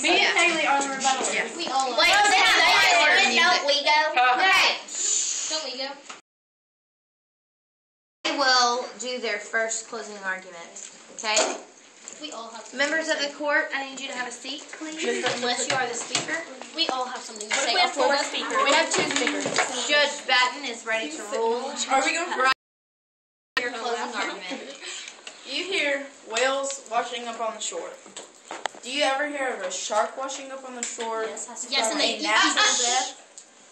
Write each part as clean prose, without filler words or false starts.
Me and Haley are the rebuttal. Yeah. We all are. Wait, don't we go? Okay. Don't we go? They will do their first closing argument. Okay? We all have something Members to of say. the court, I need you to have a seat, please. Unless you are the speaker. We all have something to say. We have 4 speakers. We have 2 speakers. Judge Batten is ready to rule. Are we going to Your closing argument. You hear whales washing up on the shore. Do you ever hear of a shark washing up on the shore? Yes, from and they a natural death?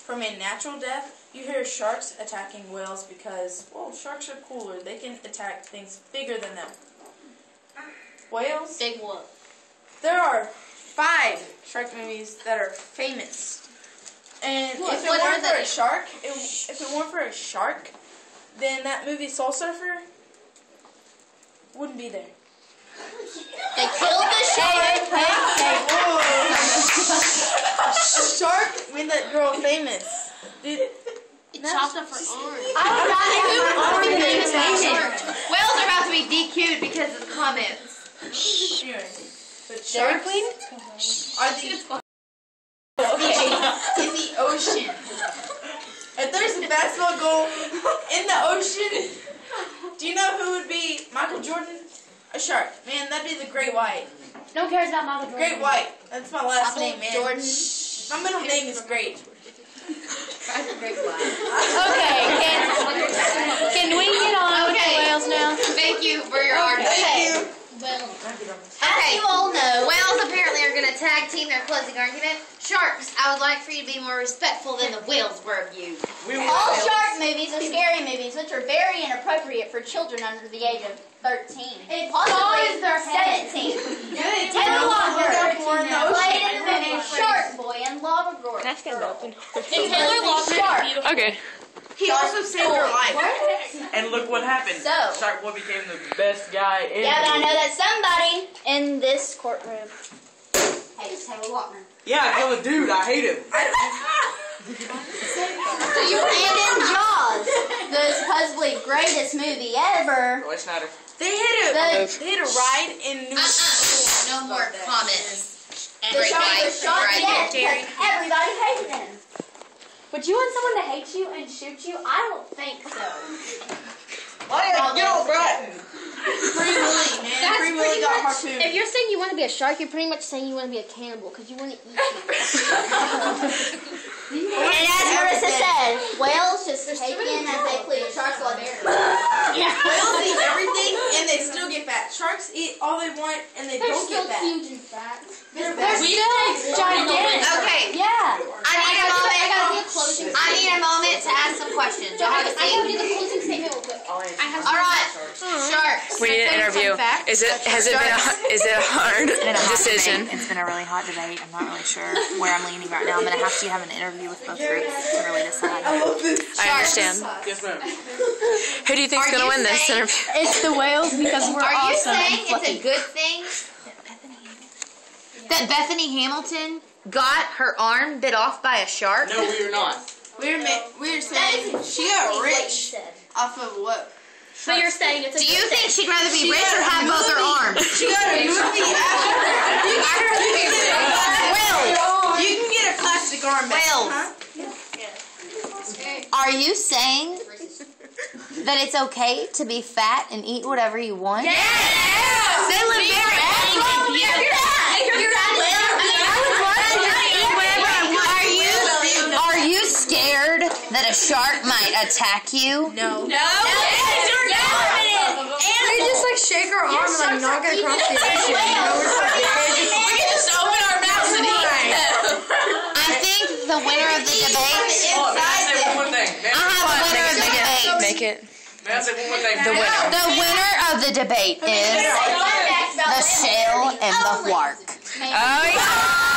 From a natural death, you hear sharks attacking whales because, well, sharks are cooler. They can attack things bigger than them. Whales? Big what? There are 5 shark movies that are famous. And if it weren't for a shark, then that movie Soul Surfer wouldn't be there. They killed the shark. A shark made that girl famous. Dude, It chopped up her arm. Whales are about to be DQ'd because of the comments. but sharks are in the ocean. If there's a basketball goal in the ocean, do you know who would be Michael Jordan? A shark. Man, that'd be the Great White. No one cares about Michael Jordan. Great White. That's my last name, man. Jordan. My middle name is Great. Great White. Okay, can we get on with the whales now? Thank you for your argument. Thank you. As you all know, whales apparently are going to tag team their closing argument. Sharks, I would like for you to be more respectful than the whales were of you. All shark movies are scary movies, which are very inappropriate for children under the age of 13. Possibly 17. Taylor Lautner played in the movie Shark Boy and Lava Girl. That's gonna open. Taylor Lautner. Okay. He also saved her life. And look what happened. So. Shark Boy became the best guy in Yeah, but I know that somebody in this courtroom hates Taylor Lautner. Yeah, I killed a dude. I hate him. And in Jaws, the supposedly greatest movie ever. Roy Schneider. They hit a ride in New No more comments. The shark was shot to death because everybody hated him. Would you want someone to hate you and shoot you? I don't think so. Get old Bratton. Free Willy, man. Free Willy got harpooned. If you're saying you want to be a shark, you're pretty much saying you want to be a cannibal because you want to eat people. And as Marissa said, whales just take in as they please. Sharks love air. Whales eat everything and they still get fat. Sharks eat all they want and they don't get fat. huge and fat. They're They're still gigantic. Okay, Yeah. I need a moment. I gotta do a closing I need a moment to ask some questions. So I Y'all have a gotta do seat. the closing statement real quick. All right, sharks. We need an interview. Is it a hard decision? It's been a really hot debate. I'm not really sure where I'm leaning right now. I'm going to have to have an interview with both groups to really decide. I understand. Yes, ma'am. Who do you think's gonna win this interview? It's the whales because we're Are you awesome saying and it's a fluffy. good thing that Bethany Hamilton got her arm bit off by a shark? No, we are not. We're saying she got rich off of what? So you're saying it's a Do you think she'd rather be rich or have both her arms? She got a movie after. You can get a plastic arm back. Whales. Huh? Are you saying that it's okay to be fat and eat whatever you want? Yeah! They live very Are you scared that a shark might attack you? No. You're just like shake her arm and like knock it across the ocean. We can just open our mouths and eat. I think the winner of the debate. Oh, may I say one more thing? I have a winner of the debate. Make it. May I say one more thing? The winner of the debate is the sail and the whark. Oh yeah.